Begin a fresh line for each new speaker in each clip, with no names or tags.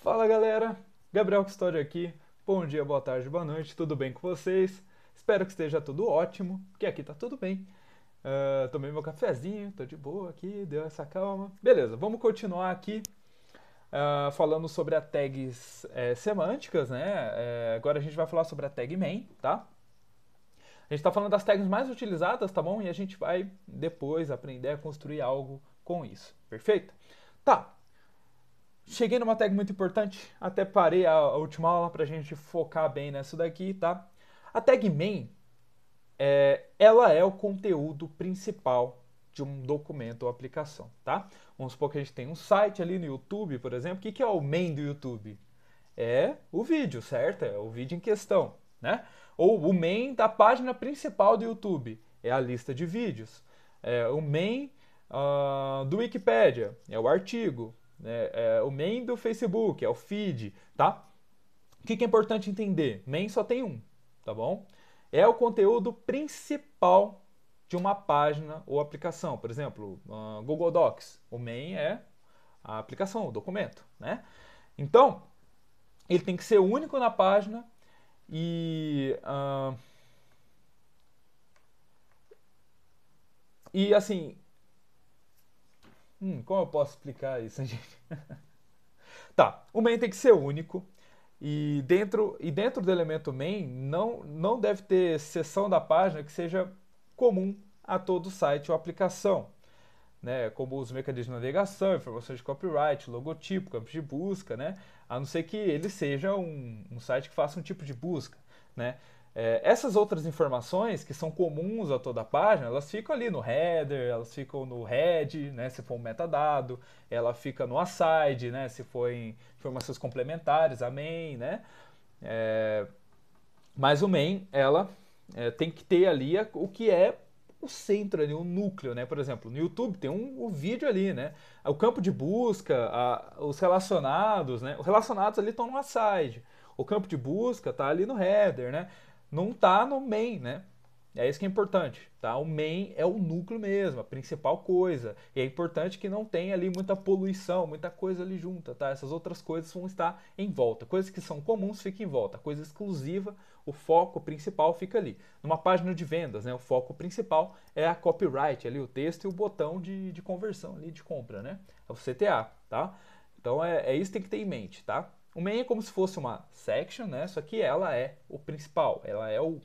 Fala galera, Gabriel Custódio aqui. Bom dia, boa tarde, boa noite, tudo bem com vocês? Espero que esteja tudo ótimo, porque aqui tá tudo bem. Tomei meu cafezinho, tô de boa aqui, deu essa calma. Beleza, vamos continuar aqui falando sobre as tags semânticas, né? Agora a gente vai falar sobre a tag main, tá? A gente tá falando das tags mais utilizadas, tá bom? E a gente vai depois aprender a construir algo com isso, perfeito? Tá, cheguei numa tag muito importante, até parei a última aula pra gente focar bem nessa daqui, tá? A tag main, ela é o conteúdo principal de um documento ou aplicação, tá? Vamos supor que a gente tem um site ali no YouTube, por exemplo. O que é o main do YouTube? É o vídeo, certo? É o vídeo em questão, né? Ou o main da página principal do YouTube, é a lista de vídeos. O main do Wikipedia, é o artigo. O main do Facebook, é o feed, tá? O que é importante entender? Main só tem um, tá bom? É o conteúdo principal de uma página ou aplicação. Por exemplo, Google Docs. O main é a aplicação, o documento, né? Então, ele tem que ser único na página e assim, como eu posso explicar isso, gente? Tá, o main tem que ser único e dentro do elemento main não deve ter seção da página que seja comum a todo site ou aplicação, né? Como os mecanismos de navegação, informações de copyright, logotipo, campos de busca, né? A não ser que ele seja um site que faça um tipo de busca, né? Essas outras informações que são comuns a toda a página, elas ficam ali no header, elas ficam no head, né, se for um metadado, ela fica no aside, né, se for em informações complementares, a main, né? É, mas o main, ela tem que ter ali o que é o centro ali, o núcleo, né? Por exemplo, no YouTube tem o vídeo ali, né? O campo de busca, os relacionados, né? Os relacionados ali estão no aside. O campo de busca está ali no header, né? Não está no main, né? É isso que é importante, tá? O main é o núcleo mesmo, a principal coisa. E é importante que não tenha ali muita poluição, muita coisa ali junta, tá? Essas outras coisas vão estar em volta. Coisas que são comuns ficam em volta. Coisa exclusiva, o foco principal fica ali. Numa página de vendas, né? O foco principal é a copyright, ali o texto e o botão de conversão ali, de compra, né? É o CTA, tá? Então é isso que tem que ter em mente, tá? O main é como se fosse uma section, né? Só que ela é o principal, ela é o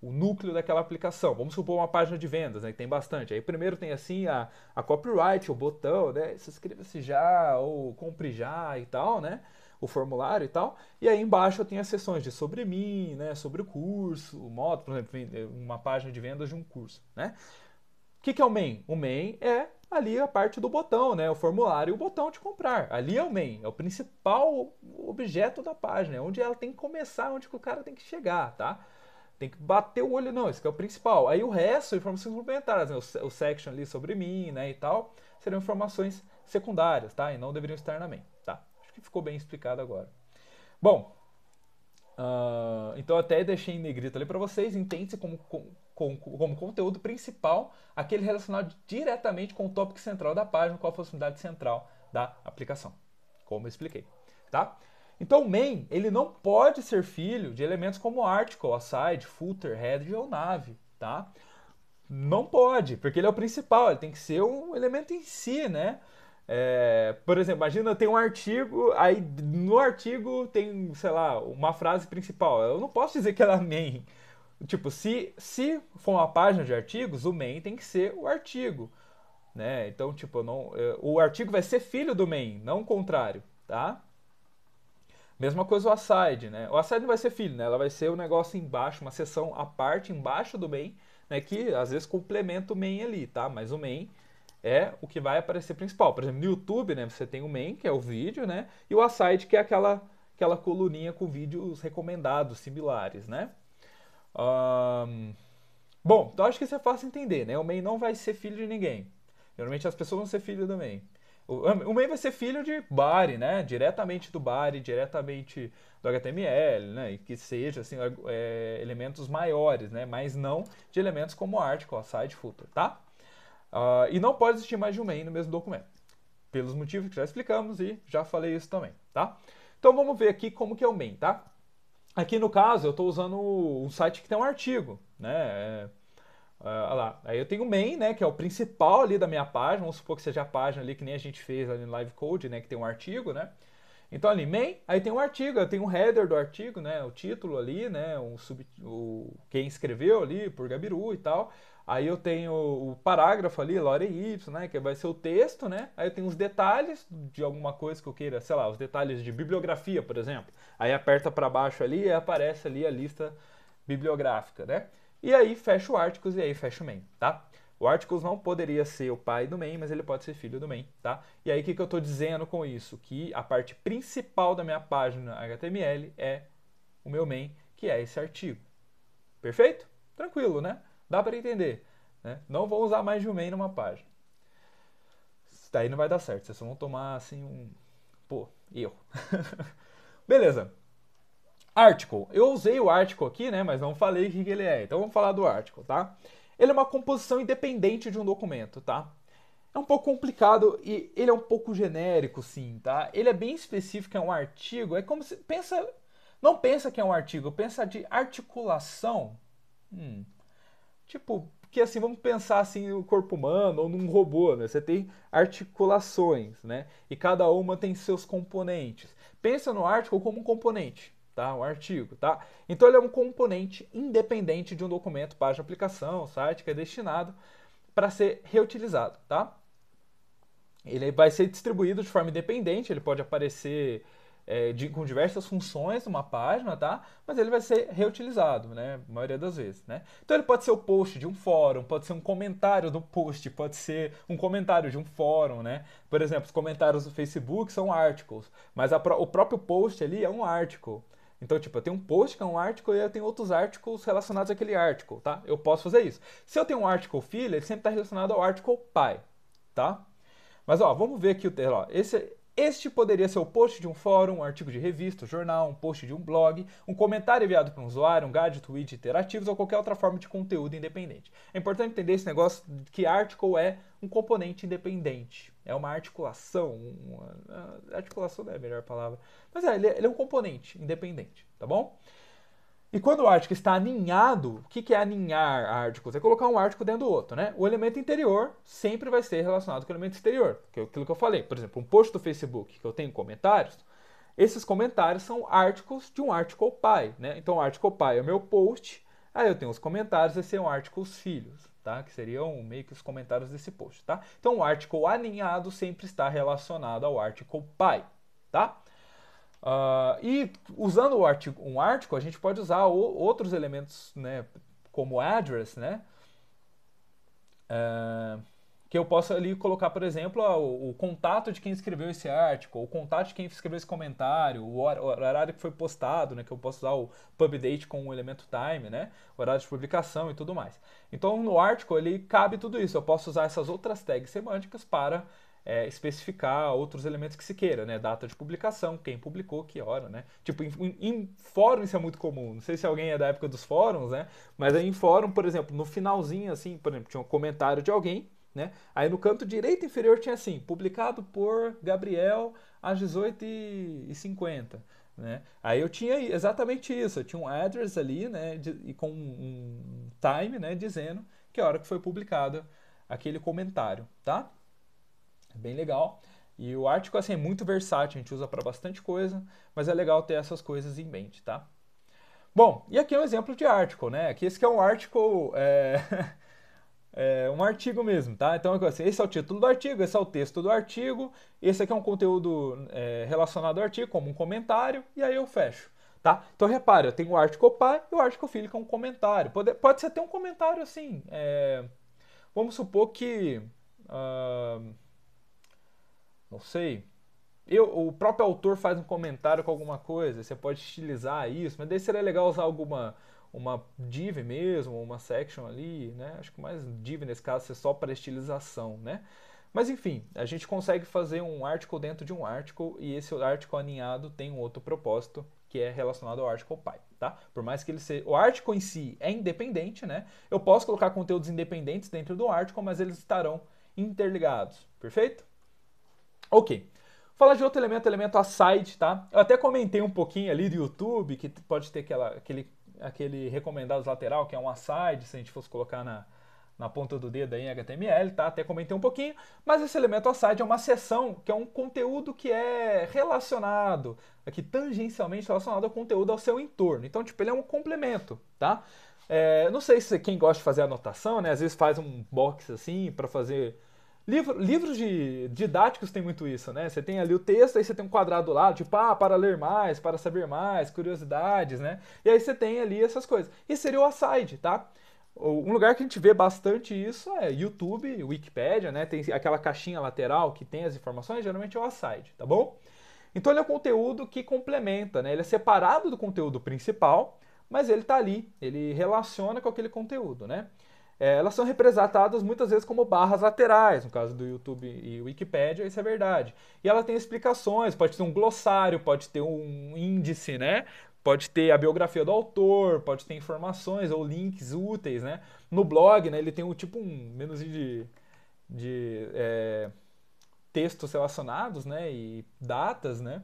núcleo daquela aplicação. Vamos supor uma página de vendas, né, que tem bastante. Aí primeiro tem assim a copyright, o botão, né, se inscreva-se já ou compre já e tal, né, o formulário e tal. E aí embaixo eu tenho as seções de sobre mim, né, sobre o curso, o modo, por exemplo, uma página de vendas de um curso, né. O que é o main? O main é ali a parte do botão, né, o formulário e o botão de comprar. Ali é o main, é o principal objeto da página, é onde ela tem que começar, onde o cara tem que chegar, tá? Tem que bater o olho, não, esse que é o principal. Aí o resto, informações complementares, né? O section ali sobre mim, né, e tal, seriam informações secundárias, tá? E não deveriam estar na main, tá? Acho que ficou bem explicado agora. Bom, então até deixei em negrito ali para vocês, entende-se como conteúdo principal aquele relacionado diretamente com o tópico central da página, com a funcionalidade central da aplicação, como eu expliquei, tá? Então o main, ele não pode ser filho de elementos como article, aside, footer, header ou nav, tá? Não pode, porque ele é o principal, ele tem que ser um elemento em si, né? Por exemplo, imagina tem um artigo, aí no artigo tem, sei lá, uma frase principal. Eu não posso dizer que ela é main. Tipo, se for uma página de artigos, o main tem que ser o artigo, né? Então, tipo, não, o artigo vai ser filho do main, não o contrário, tá? Mesma coisa o aside, né? O aside não vai ser filho, né? Ela vai ser o negócio embaixo, uma seção à parte embaixo do main, né? Que às vezes complementa o main ali, tá? Mas o main é o que vai aparecer principal. Por exemplo, no YouTube, né? Você tem o main, que é o vídeo, né? E o aside, que é aquela coluninha com vídeos recomendados, similares, né? Bom, então acho que isso é fácil entender, né? O main não vai ser filho de ninguém. Geralmente as pessoas vão ser filho do main. O main vai ser filho de body, né? Diretamente do body, diretamente do HTML, né? E que seja assim, elementos maiores, né? Mas não de elementos como article, site, footer, tá? E não pode existir mais de um main no mesmo documento. pelos motivos que já explicamos e já falei isso também, tá? Então vamos ver aqui como que é o main, tá? Aqui no caso eu estou usando um site que tem um artigo, né? Olha lá. Aí eu tenho o main, né, que é o principal ali da minha página, vamos supor que seja a página ali que nem a gente fez ali no Live Code, né, que tem um artigo, né? Então ali, main, aí tem um artigo, eu tenho um header do artigo, né, o título ali, né, quem escreveu ali, por Gabiru e tal. Aí eu tenho o parágrafo ali, Lore Y, né, que vai ser o texto, né? Aí eu tenho os detalhes de alguma coisa que eu queira, sei lá, os detalhes de bibliografia, por exemplo. Aí aperta para baixo ali e aparece ali a lista bibliográfica, né? E aí fecha o articles e aí fecha o main, tá? O articles não poderia ser o pai do main, mas ele pode ser filho do main, tá? E aí o que eu estou dizendo com isso? Que a parte principal da minha página HTML é o meu main, que é esse artigo. Perfeito? Tranquilo, né? Dá para entender, né? Não vou usar mais de um main numa página. Isso daí não vai dar certo, vocês vão tomar assim erro. Beleza. Article. Eu usei o article aqui, né, mas não falei o que ele é. Então vamos falar do article, tá? Ele é uma composição independente de um documento, tá? É um pouco complicado e ele é um pouco genérico, sim, tá? Ele é bem específico, é um artigo. É como se não pensa que é um artigo, pensa de articulação. Tipo, porque assim, vamos pensar assim no corpo humano ou num robô, né? Você tem articulações, né? E cada uma tem seus componentes. Pensa no article como um componente, tá? Um artigo, tá? Então ele é um componente independente de um documento, página, aplicação, site, que é destinado para ser reutilizado, tá? Ele vai ser distribuído de forma independente, ele pode aparecer com diversas funções numa página, tá? Mas ele vai ser reutilizado, né? A maioria das vezes, né? Então ele pode ser o post de um fórum, pode ser um comentário do post, pode ser um comentário de um fórum, né? Por exemplo, os comentários do Facebook são articles, mas o próprio post ali é um article. Então, tipo, eu tenho um post que é um article e eu tenho outros articles relacionados àquele article, tá? Eu posso fazer isso. Se eu tenho um article filho, ele sempre está relacionado ao article pai, tá? Mas ó, vamos ver aqui o texto. Ó, este poderia ser o post de um fórum, um artigo de revista, um jornal, um post de um blog, um comentário enviado para um usuário, um gadget, widget interativos ou qualquer outra forma de conteúdo independente. É importante entender esse negócio que article é um componente independente. É uma articulação. Articulação não é a melhor palavra. Mas ele é um componente independente, tá bom? E quando o article está aninhado, o que é aninhar articles? É colocar um article dentro do outro, né? O elemento interior sempre vai ser relacionado com o elemento exterior, que é aquilo que eu falei. Por exemplo, um post do Facebook que eu tenho comentários, esses comentários são articles de um article pai, né? Então o article pai é o meu post, aí eu tenho os comentários, esses são articles filhos, tá? Que seriam meio que os comentários desse post, tá? Então o article aninhado sempre está relacionado ao article pai, tá? E usando um article, a gente pode usar outros elementos, né, como address, né, que eu posso ali colocar, por exemplo, o contato de quem escreveu esse article, o contato de quem escreveu esse comentário, o horário que foi postado, né, que eu posso usar o pubdate com o elemento time, né, o horário de publicação e tudo mais. Então, no article, ele cabe tudo isso. Eu posso usar essas outras tags semânticas para especificar outros elementos que se queira, né? Data de publicação, quem publicou, que hora, né? Tipo, em fórum isso é muito comum. Não sei se alguém é da época dos fóruns, né? Mas aí em fórum, por exemplo, no finalzinho, assim, por exemplo, tinha um comentário de alguém, né? Aí no canto direito inferior tinha assim, publicado por Gabriel às 18h50. Né? Aí eu tinha exatamente isso, eu tinha um address ali, né, e com um time, né, dizendo que a hora que foi publicado aquele comentário, tá? Bem legal. E o article assim, é muito versátil, a gente usa para bastante coisa, mas é legal ter essas coisas em mente, tá? Bom, e aqui é um exemplo de article, né? Aqui esse aqui é um article, um artigo mesmo, tá? Então, assim, esse é o título do artigo, esse é o texto do artigo, esse aqui é um conteúdo relacionado ao artigo, como um comentário, e aí eu fecho, tá? Então, repare, eu tenho o article pai e o article filho, que é um comentário. Pode ser até um comentário assim, vamos supor que... não sei. O próprio autor faz um comentário com alguma coisa, você pode estilizar isso, mas daí seria legal usar uma div mesmo, uma section ali, né? Acho que mais div nesse caso é só para estilização, né? Mas enfim, a gente consegue fazer um article dentro de um article e esse article aninhado tem um outro propósito que é relacionado ao article pai, tá? Por mais que ele seja... O article em si é independente, né? Eu posso colocar conteúdos independentes dentro do article, mas eles estarão interligados, perfeito? Ok. Falar de outro elemento, elemento aside, tá? Eu até comentei um pouquinho ali do YouTube, que pode ter aquele recomendados lateral, que é um aside, se a gente fosse colocar na ponta do dedo aí em HTML, tá? Até comentei um pouquinho, mas esse elemento aside é uma seção, que é um conteúdo que é relacionado, aqui tangencialmente relacionado ao conteúdo ao seu entorno. Então, tipo, ele é um complemento, tá? Não sei se quem gosta de fazer anotação, né? Às vezes faz um box assim para fazer livros didáticos tem muito isso, né? Você tem ali o texto, aí você tem um quadrado do lado, tipo, para ler mais, para saber mais, curiosidades, né? E aí você tem ali essas coisas. E seria o aside, tá? Um lugar que a gente vê bastante isso é YouTube, Wikipedia, né? Tem aquela caixinha lateral que tem as informações, geralmente é o aside, tá bom? Então ele é um conteúdo que complementa, né? Ele é separado do conteúdo principal, mas ele está ali, ele relaciona com aquele conteúdo, né? Elas são representadas muitas vezes como barras laterais, no caso do YouTube e Wikipedia, isso é verdade. E ela tem explicações, pode ter um glossário, pode ter um índice, né? Pode ter a biografia do autor, pode ter informações ou links úteis, né? No blog, né, ele tem um tipo um menuzinho de textos relacionados, né? E datas, né?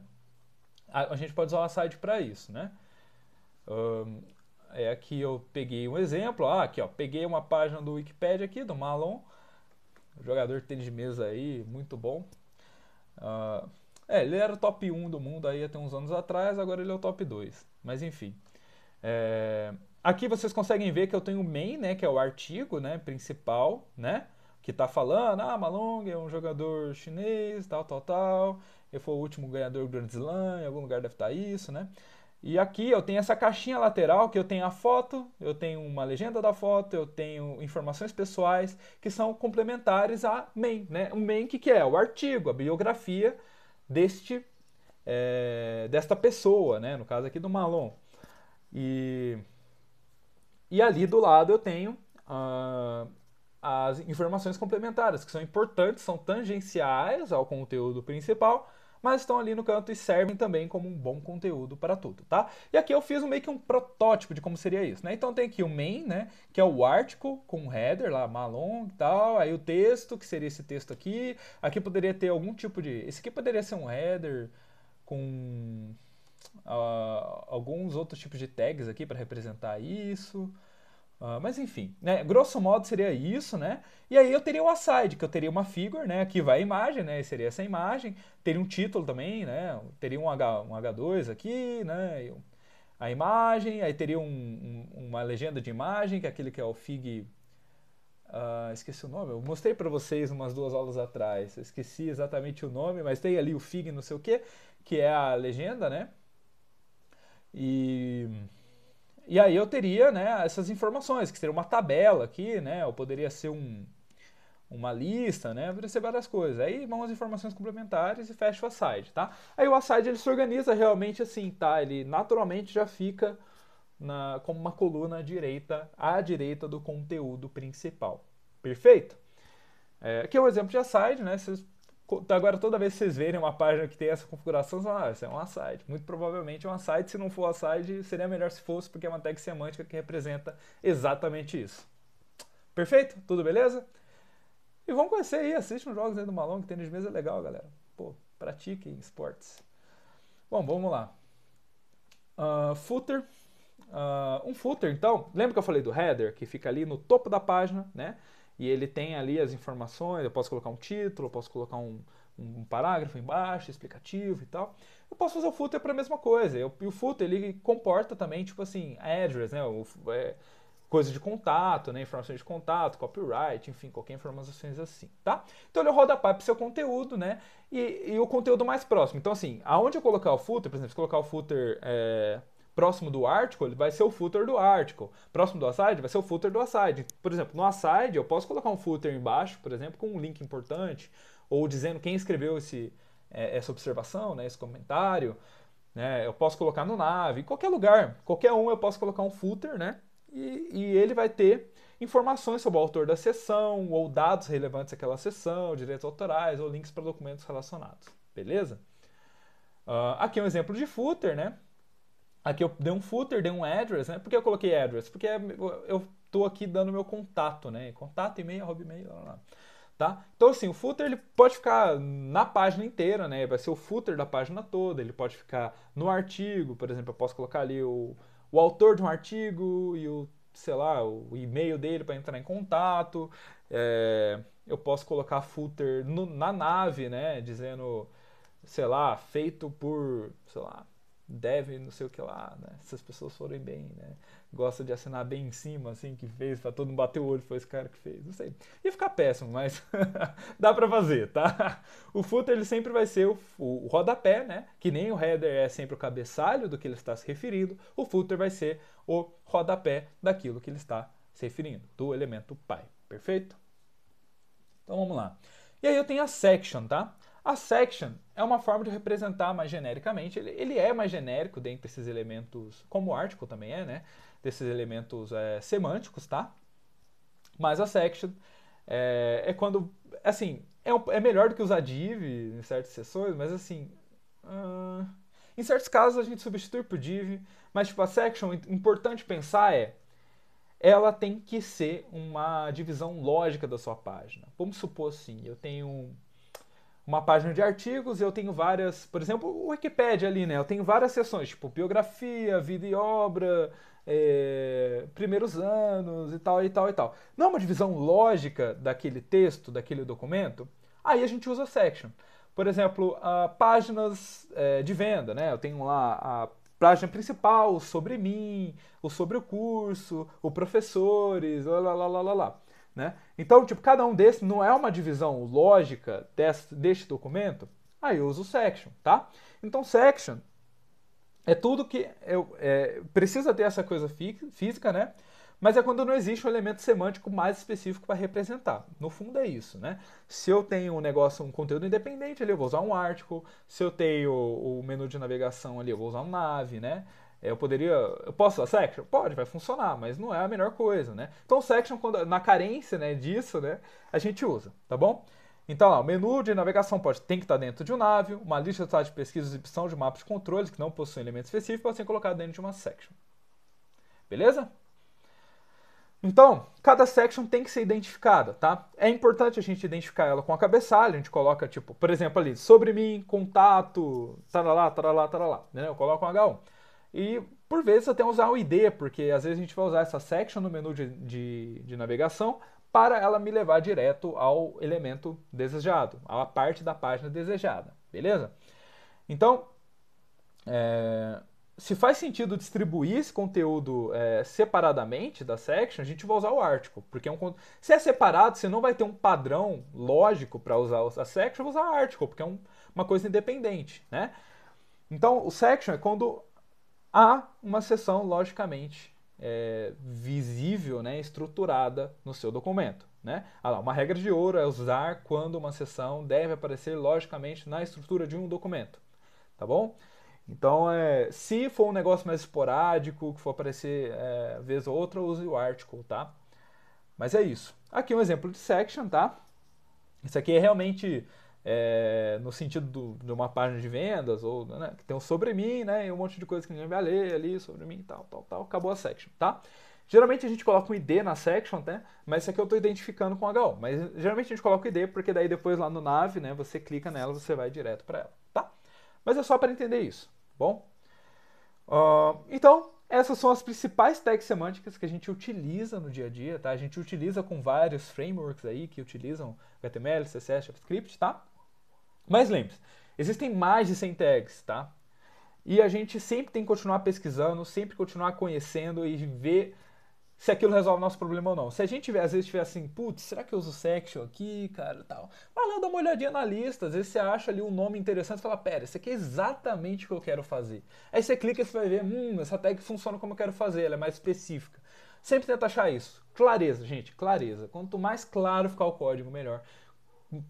A gente pode usar o site para isso, né? Aqui eu peguei um exemplo, aqui ó, peguei uma página do Wikipedia aqui, do Malon, jogador de tênis de mesa aí, muito bom. Ele era o top 1 do mundo aí até uns anos atrás, agora ele é o top 2. Mas enfim. Aqui vocês conseguem ver que eu tenho o main, né, que é o artigo, né, principal, né, que está falando, Malong é um jogador chinês, tal, tal, tal, ele foi o último ganhador do Grand Slam, em algum lugar deve estar isso, né. E aqui eu tenho essa caixinha lateral que eu tenho a foto, eu tenho uma legenda da foto, eu tenho informações pessoais que são complementares a main, né. O main que é? O artigo, a biografia desta pessoa, né, no caso aqui do Malon. E e ali do lado eu tenho as informações complementares, que são importantes, são tangenciais ao conteúdo principal, mas estão ali no canto e servem também como um bom conteúdo para tudo, tá? E aqui eu fiz meio que um protótipo de como seria isso, né? Então tem aqui o main, né? Que é o article com o header lá, Malon e tal, aí o texto, que seria esse texto aqui. Aqui poderia ter algum tipo de... Esse aqui poderia ser um header com alguns outros tipos de tags aqui para representar isso. Mas enfim, né? Grosso modo seria isso, né? E aí eu teria o aside, que eu teria uma figure, né? Aqui vai a imagem, né? Seria essa imagem. Teria um título também, né? Teria um H2 aqui, né? A imagem, aí teria uma legenda de imagem, que é aquele que é o Fig. Esqueci o nome, eu mostrei para vocês umas 2 aulas atrás. Eu esqueci exatamente o nome, mas tem ali o Fig não sei o que é a legenda, né? E e aí eu teria, né, essas informações, que seria uma tabela aqui, né, ou poderia ser uma lista, né, poderia ser várias coisas. Aí vão as informações complementares e fecha o aside, tá? Aí o aside ele se organiza realmente assim, tá? Ele naturalmente já fica como uma coluna à direita do conteúdo principal. Perfeito? Aqui é um exemplo de aside, né? Agora, toda vez que vocês verem uma página que tem essa configuração, vocês vão, isso é um aside. Muito provavelmente é um aside. Se não for aside, seria melhor se fosse, porque é uma tag semântica que representa exatamente isso. Perfeito? Tudo beleza? E vamos conhecer aí, assiste uns jogos aí do Malone, que tênis de mesa é legal, galera. Pô, pratiquem esportes. Bom, vamos lá. Footer. Um footer, então, lembra que eu falei do header, que fica ali no topo da página, né? E ele tem ali as informações, eu posso colocar um título, eu posso colocar um parágrafo embaixo, explicativo e tal. Eu posso fazer o footer para a mesma coisa. E o footer, ele comporta também, tipo assim, address, né? Coisa de contato, né? Informações de contato, copyright, enfim, qualquer informações assim, tá? Então ele roda para o seu conteúdo, né? E o conteúdo mais próximo. Então, assim, aonde eu colocar o footer, por exemplo, se colocar o footer próximo do article, ele vai ser o footer do article. Próximo do aside, vai ser o footer do aside. Por exemplo, no aside, eu posso colocar um footer embaixo, por exemplo, com um link importante, ou dizendo quem escreveu essa observação, né, esse comentário. Né, eu posso colocar no nav, em qualquer lugar, qualquer um eu posso colocar um footer, né? E ele vai ter informações sobre o autor da sessão, ou dados relevantes àquela sessão, direitos autorais, ou links para documentos relacionados. Beleza? Aqui é um exemplo de footer, né? Aqui eu dei um footer, dei um address, né? Por que eu coloquei address? Porque eu estou aqui dando meu contato, né? Contato, e-mail, hobby, e-mail, lá, lá. tá? Então assim, o footer ele pode ficar na página inteira, né? Vai ser o footer da página toda, ele pode ficar no artigo, por exemplo, eu posso colocar ali o autor de um artigo e o, sei lá, o e-mail dele para entrar em contato. Eu posso colocar footer na nave, né? Dizendo, sei lá, feito por, sei lá, deve não sei o que lá, né? Se as pessoas forem bem, né? Gosta de assinar bem em cima, assim, que fez, pra todo mundo bater o olho, foi esse cara que fez, não sei. Ia ficar péssimo, mas dá pra fazer, tá? O footer, ele sempre vai ser o rodapé, né? Que nem o header é sempre o cabeçalho do que ele está se referindo, o footer vai ser o rodapé daquilo que ele está se referindo, do elemento pai, perfeito? Então vamos lá. E aí eu tenho a section, tá? A section é uma forma de representar mais genericamente, ele é mais genérico dentre esses elementos, como o article também é, né? Desses elementos semânticos, tá? Mas a section é quando, assim, é melhor do que usar div em certas sessões, mas assim, em certos casos a gente substitui por div, mas tipo, a section, importante pensar ela tem que ser uma divisão lógica da sua página. Vamos supor assim, eu tenho uma página de artigos e eu tenho várias, por exemplo, o Wikipedia ali, né? Eu tenho várias seções, tipo biografia, vida e obra, primeiros anos e tal e tal e tal. Não é uma divisão lógica daquele texto, daquele documento? Aí a gente usa section. Por exemplo, páginas de venda, né? Eu tenho lá a página principal, o sobre mim, o sobre o curso, o professores, lá, lá, lá, lá, lá, lá. Né? Então, tipo, cada um desses não é uma divisão lógica deste documento, aí eu uso o section, tá? Então, section é tudo que precisa ter essa coisa física, né? Mas é quando não existe um elemento semântico mais específico para representar. No fundo é isso, né? Se eu tenho um negócio, um conteúdo independente ali, eu vou usar um article. Se eu tenho o menu de navegação ali, eu vou usar um nav, né? Eu posso usar section? Pode, vai funcionar, mas não é a melhor coisa, né? Então section, na carência, né, disso, né, a gente usa, tá bom? Então, lá, o menu de navegação tem que estar dentro de um nav, uma lista de dados de pesquisa e exibição de mapas de controles que não possuem elemento específico pode ser colocado dentro de uma section. Beleza? Então, cada section tem que ser identificada, tá? É importante a gente identificar ela com a cabeçalha, a gente coloca, tipo, por exemplo, ali, sobre mim, contato, taralá, taralá, taralá, né? Eu coloco um H1. E, por vezes, até usar o ID, porque às vezes a gente vai usar essa section no menu de navegação para ela me levar direto ao elemento desejado, à parte da página desejada, beleza? Então, se faz sentido distribuir esse conteúdo separadamente da section, a gente vai usar o article, porque se é separado, você não vai ter um padrão lógico para usar a section, vai usar o article, porque é uma coisa independente, né? Então, o section é quando há uma seção logicamente visível, né, estruturada no seu documento, né? Uma regra de ouro é usar quando uma seção deve aparecer logicamente na estrutura de um documento, tá bom? Então, se for um negócio mais esporádico, que for aparecer vez ou outra, use o article, tá? Mas é isso. Aqui um exemplo de section, tá? Isso aqui é realmente no sentido de uma página de vendas, ou né, que tem um sobre mim, né? E um monte de coisa que ninguém vai ler ali sobre mim, tal, tal, tal. Acabou a section, tá? Geralmente a gente coloca um ID na section, né? Mas isso aqui eu estou identificando com H1. Mas geralmente a gente coloca o ID, porque daí depois lá no nav, né? Você clica nela, você vai direto para ela, tá? Mas é só para entender isso, bom? Então, essas são as principais tags semânticas que a gente utiliza no dia a dia, tá? A gente utiliza com vários frameworks aí que utilizam HTML, CSS, JavaScript, tá? Mas lembre-se, existem mais de 100 tags, tá? E a gente sempre tem que continuar pesquisando, sempre continuar conhecendo e ver se aquilo resolve o nosso problema ou não. Se a gente às vezes tiver assim, putz, será que eu uso section aqui, cara, tal? Vai lá, dá uma olhadinha na lista, às vezes você acha ali um nome interessante e fala, pera, isso aqui é exatamente o que eu quero fazer. Aí você clica e você vai ver, essa tag funciona como eu quero fazer, ela é mais específica. Sempre tenta achar isso. Clareza, gente, clareza. Quanto mais claro ficar o código, melhor.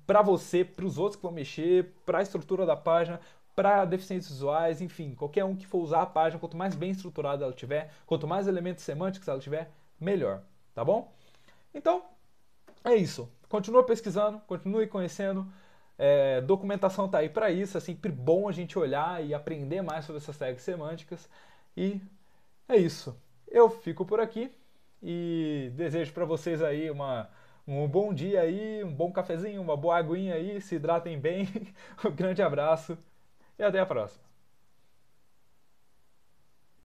Para você, para os outros que vão mexer, para a estrutura da página, para deficientes visuais, enfim, qualquer um que for usar a página, quanto mais bem estruturada ela tiver, quanto mais elementos semânticos ela tiver, melhor, tá bom? Então, é isso. Continua pesquisando, continue conhecendo. Documentação tá aí para isso. É sempre bom a gente olhar e aprender mais sobre essas tags semânticas. E é isso. Eu fico por aqui e desejo para vocês aí Um bom dia aí, um bom cafezinho, uma boa aguinha aí, se hidratem bem. Um grande abraço e até a próxima.